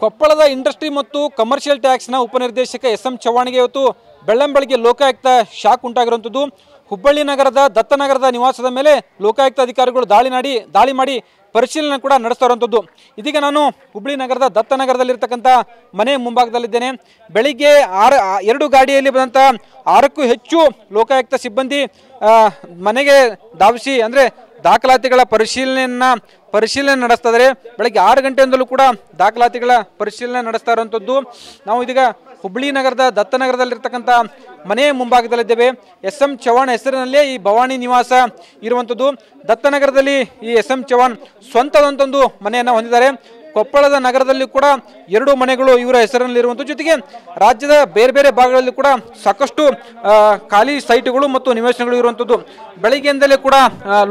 ಕೊಪ್ಪಳದ ಇಂಡಸ್ಟ್ರಿ ಮತ್ತು ಕಮರ್ಷಿಯಲ್ ಟ್ಯಾಕ್ಸ್ನ ಉಪನಿರ್ದೇಶಕ ಎಸ್.ಎಂ. ಚವ್ಹಾಣ್ಗೆ ಇವತ್ತು ಬೆಳ್ಳಂಬೆಳಗ್ಗೆ ಲೋಕಾಯುಕ್ತ ಶಾಕ್ ಉಂಟಾಗಿರುವಂಥದ್ದು. ಹುಬ್ಬಳ್ಳಿ ನಗರದ ದತ್ತನಗರದ ನಿವಾಸದ ಮೇಲೆ ಲೋಕಾಯುಕ್ತ ಅಧಿಕಾರಿಗಳು ದಾಳಿ ಮಾಡಿ ಪರಿಶೀಲನೆ ಕೂಡ ನಡೆಸ್ತಾ ಇರುವಂಥದ್ದು. ಇದೀಗ ನಾನು ಹುಬ್ಬಳ್ಳಿ ನಗರದ ದತ್ತನಗರದಲ್ಲಿರ್ತಕ್ಕಂಥ ಮನೆ ಮುಂಭಾಗದಲ್ಲಿದ್ದೇನೆ. ಬೆಳಿಗ್ಗೆ 2 ಗಾಡಿಯಲ್ಲಿ ಬಂದಂಥ 6ಕ್ಕೂ ಹೆಚ್ಚು ಲೋಕಾಯುಕ್ತ ಸಿಬ್ಬಂದಿ ಮನೆಗೆ ಧಾವಿಸಿ ಅಂದರೆ ದಾಖಲಾತಿಗಳ ಪರಿಶೀಲನೆ ನಡೆಸ್ತಾ ಇದ್ದಾರೆ. ಬೆಳಗ್ಗೆ 6 ಗಂಟೆಯಿಂದಲೂ ಕೂಡ ದಾಖಲಾತಿಗಳ ಪರಿಶೀಲನೆ ನಡೆಸ್ತಾ ಇರುವಂಥದ್ದು. ನಾವು ಇದೀಗ ಹುಬ್ಬಳ್ಳಿ ನಗರದ ದತ್ತನಗರದಲ್ಲಿರ್ತಕ್ಕಂಥ ಮನೆ ಮುಂಭಾಗದಲ್ಲಿದ್ದೇವೆ. ಎಸ್.ಎಂ. ಚವ್ಹಾಣ್ ಹೆಸರಿನಲ್ಲೇ ಈ ಭವಾನಿ ನಿವಾಸ ಇರುವಂಥದ್ದು. ದತ್ತನಗರದಲ್ಲಿ ಈ ಎಸ್.ಎಂ. ಚವ್ಹಾಣ್ ಸ್ವಂತದಂತ ಒಂದು ಮನೆಯನ್ನು ಹೊಂದಿದ್ದಾರೆ. ಕೊಪ್ಪಳದ ನಗರದಲ್ಲಿ ಕೂಡ 2 ಮನೆಗಳು ಇವರ ಹೆಸರಿನಲ್ಲಿರುವಂಥ ಜೊತೆಗೆ ರಾಜ್ಯದ ಬೇರೆ ಬೇರೆ ಭಾಗಗಳಲ್ಲಿ ಕೂಡ ಸಾಕಷ್ಟು ಖಾಲಿ ಸೈಟ್ಗಳು ಮತ್ತು ನಿವೇಶನಗಳು ಇರುವಂಥದ್ದು. ಬೆಳಗ್ಗೆಯಿಂದಲೇ ಕೂಡ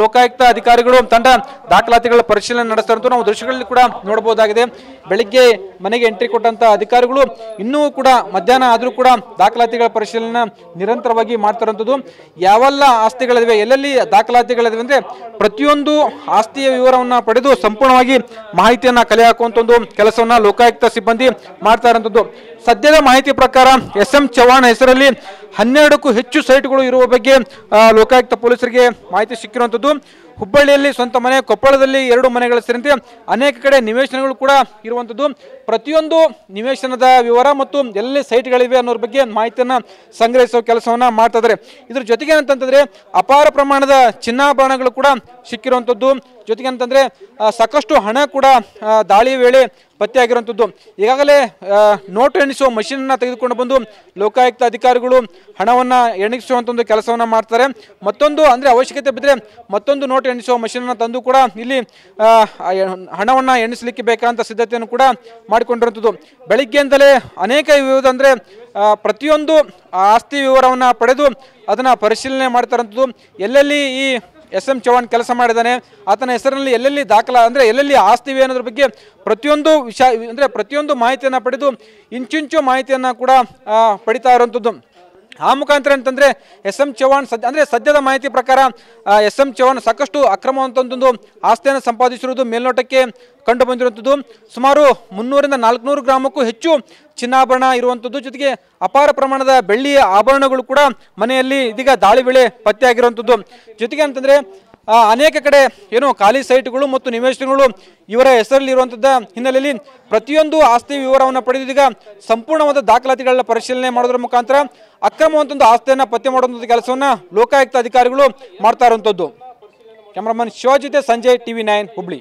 ಲೋಕಾಯುಕ್ತ ಅಧಿಕಾರಿಗಳು ತಂಡ ದಾಖಲಾತಿಗಳ ಪರಿಶೀಲನೆ ನಡೆಸ್ತಾ ಇರುವಂಥ ನಾವು ದೃಶ್ಯಗಳಲ್ಲಿ ಕೂಡ ನೋಡಬಹುದಾಗಿದೆ. ಬೆಳಿಗ್ಗೆ ಮನೆಗೆ ಎಂಟ್ರಿ ಕೊಟ್ಟಂತ ಅಧಿಕಾರಿಗಳು ಇನ್ನೂ ಕೂಡ ಮಧ್ಯಾಹ್ನ ಆದರೂ ಕೂಡ ದಾಖಲಾತಿಗಳ ಪರಿಶೀಲನೆ ನಿರಂತರವಾಗಿ ಮಾಡ್ತಾ ಇರುವಂಥದ್ದು. ಯಾವೆಲ್ಲ ಆಸ್ತಿಗಳಿವೆ, ಎಲ್ಲೆಲ್ಲಿ ದಾಖಲಾತಿಗಳಿವೆ ಅಂದರೆ ಪ್ರತಿಯೊಂದು ಆಸ್ತಿಯ ವಿವರವನ್ನು ಪಡೆದು ಸಂಪೂರ್ಣವಾಗಿ ಮಾಹಿತಿಯನ್ನು ಕಲೆ ಹಾಕುವಂತ ಒಂದು ಕೆಲಸವನ್ನ ಲೋಕಾಯುಕ್ತ ಸಿಬ್ಬಂದಿ ಮಾಡ್ತಾ ಇರುವಂಥದ್ದು. ಸದ್ಯದ ಮಾಹಿತಿ ಪ್ರಕಾರ ಎಸ್.ಎಂ. ಚವ್ಹಾಣ್ ಹೆಸರಲ್ಲಿ 12ಕ್ಕೂ ಹೆಚ್ಚು ಸೈಟ್ಗಳು ಇರುವ ಬಗ್ಗೆ ಲೋಕಾಯುಕ್ತ ಪೊಲೀಸರಿಗೆ ಮಾಹಿತಿ ಸಿಕ್ಕಿರುವಂಥದ್ದು. ಹುಬ್ಬಳ್ಳಿಯಲ್ಲಿ ಸ್ವಂತ ಮನೆ, ಕೊಪ್ಪಳದಲ್ಲಿ 2 ಮನೆಗಳ ಸೇರಿದಂತೆ ಅನೇಕ ಕಡೆ ನಿವೇಶನಗಳು ಕೂಡ ಇರುವಂಥದ್ದು. ಪ್ರತಿಯೊಂದು ನಿವೇಶನದ ವಿವರ ಮತ್ತು ಎಲ್ಲಿ ಸೈಟ್ಗಳಿವೆ ಅನ್ನೋದ್ರ ಬಗ್ಗೆ ಮಾಹಿತಿಯನ್ನು ಸಂಗ್ರಹಿಸುವ ಕೆಲಸವನ್ನ ಮಾಡ್ತಾ ಇದ್ದಾರೆ. ಇದ್ರ ಜೊತೆಗೆ ಏನಂತಂದ್ರೆ ಅಪಾರ ಪ್ರಮಾಣದ ಚಿನ್ನಾಭರಣಗಳು ಕೂಡ ಸಿಕ್ಕಿರುವಂಥದ್ದು. ಜೊತೆಗೆ ಅಂತಂದ್ರೆ ಸಾಕಷ್ಟು ಹಣ ಕೂಡ ದಾಳಿ ವೇಳೆ ಪತ್ತೆಯಾಗಿರುವಂಥದ್ದು. ಈಗಾಗಲೇ ನೋಟು ಎಣಿಸುವ ಮಷೀನನ್ನು ತೆಗೆದುಕೊಂಡು ಬಂದು ಲೋಕಾಯುಕ್ತ ಅಧಿಕಾರಿಗಳು ಹಣವನ್ನು ಎಣಿಸುವಂಥ ಒಂದು ಕೆಲಸವನ್ನು ಮಾಡ್ತಾರೆ. ಮತ್ತೊಂದು ಅಂದರೆ ಅವಶ್ಯಕತೆ ಬಿದ್ದರೆ ಮತ್ತೊಂದು ನೋಟು ಎಣಿಸುವ ಮಷೀನನ್ನು ತಂದು ಕೂಡ ಇಲ್ಲಿ ಹಣವನ್ನು ಎಣಿಸಲಿಕ್ಕೆ ಬೇಕಾದಂಥ ಸಿದ್ಧತೆಯನ್ನು ಕೂಡ ಮಾಡಿಕೊಂಡಿರುವಂಥದ್ದು. ಬೆಳಿಗ್ಗೆಯಿಂದಲೇ ಅನೇಕ ವಿವಿಧ ಅಂದರೆ ಪ್ರತಿಯೊಂದು ಆಸ್ತಿ ವಿವರವನ್ನು ಪಡೆದು ಅದನ್ನು ಪರಿಶೀಲನೆ ಮಾಡ್ತಾರಂಥದ್ದು. ಎಲ್ಲೆಲ್ಲಿ ಈ ಎಸ್.ಎಂ. ಚವ್ಹಾಣ್ ಕೆಲಸ ಮಾಡಿದ್ದಾನೆ, ಆತನ ಹೆಸರಿನಲ್ಲಿ ಎಲ್ಲೆಲ್ಲಿ ಎಲ್ಲೆಲ್ಲಿ ಆಸ್ತಿ ಇವೆ ಅನ್ನೋದ್ರ ಬಗ್ಗೆ ಪ್ರತಿಯೊಂದು ವಿಷಯ ಅಂದರೆ ಪ್ರತಿಯೊಂದು ಮಾಹಿತಿಯನ್ನು ಪಡೆದು ಇಂಚಿಂಚು ಮಾಹಿತಿಯನ್ನು ಕೂಡ ಪಡಿತಾ ಇರುವಂಥದ್ದು. ಆ ಮುಖಾಂತರ ಅಂತಂದರೆ ಎಸ್.ಎಂ. ಚವ್ಹಾಣ್ ಸದ್ಯದ ಮಾಹಿತಿ ಪ್ರಕಾರ ಎಸ್.ಎಂ. ಚವ್ಹಾಣ್ ಸಾಕಷ್ಟು ಅಕ್ರಮವಂತೊಂದು ಆಸ್ತಿಯನ್ನು ಸಂಪಾದಿಸಿರುವುದು ಮೇಲ್ನೋಟಕ್ಕೆ ಕಂಡು ಬಂದಿರುವಂಥದ್ದು. ಸುಮಾರು 300ರಿಂದ 400 ಗ್ರಾಮಕ್ಕೂ ಹೆಚ್ಚು ಚಿನ್ನಾಭರಣ ಇರುವಂಥದ್ದು. ಜೊತೆಗೆ ಅಪಾರ ಪ್ರಮಾಣದ ಬೆಳ್ಳಿಯ ಆಭರಣಗಳು ಕೂಡ ಮನೆಯಲ್ಲಿ ಇದೀಗ ದಾಳಿ ವೇಳೆ ಪತ್ತೆಯಾಗಿರುವಂಥದ್ದು. ಜೊತೆಗೆ ಅಂತಂದರೆ ಅನೇಕ ಕಡೆ ಖಾಲಿ ಸೈಟ್ಗಳು ಮತ್ತು ನಿವೇಶನಗಳು ಇವರ ಹೆಸರಲ್ಲಿ ಇರುವಂಥದ್ದ ಹಿನ್ನೆಲೆಯಲ್ಲಿ ಪ್ರತಿಯೊಂದು ಆಸ್ತಿ ವಿವರವನ್ನು ಪಡೆದಿದ್ದೀಗ ಸಂಪೂರ್ಣವಾದ ದಾಖಲಾತಿಗಳ ಪರಿಶೀಲನೆ ಮಾಡೋದ್ರ ಮುಖಾಂತರ ಅಕ್ರಮವಂತೊಂದು ಆಸ್ತಿಯನ್ನು ಪತ್ತೆ ಮಾಡುವಂಥ ಕೆಲಸವನ್ನು ಲೋಕಾಯುಕ್ತ ಅಧಿಕಾರಿಗಳು ಮಾಡ್ತಾ ಇರುವಂಥದ್ದು. ಕ್ಯಾಮರಾಮನ್ ಶಿವಾಜಿ ಜೊತೆ ಸಂಜಯ್, TV9 ಹುಬ್ಳಿ.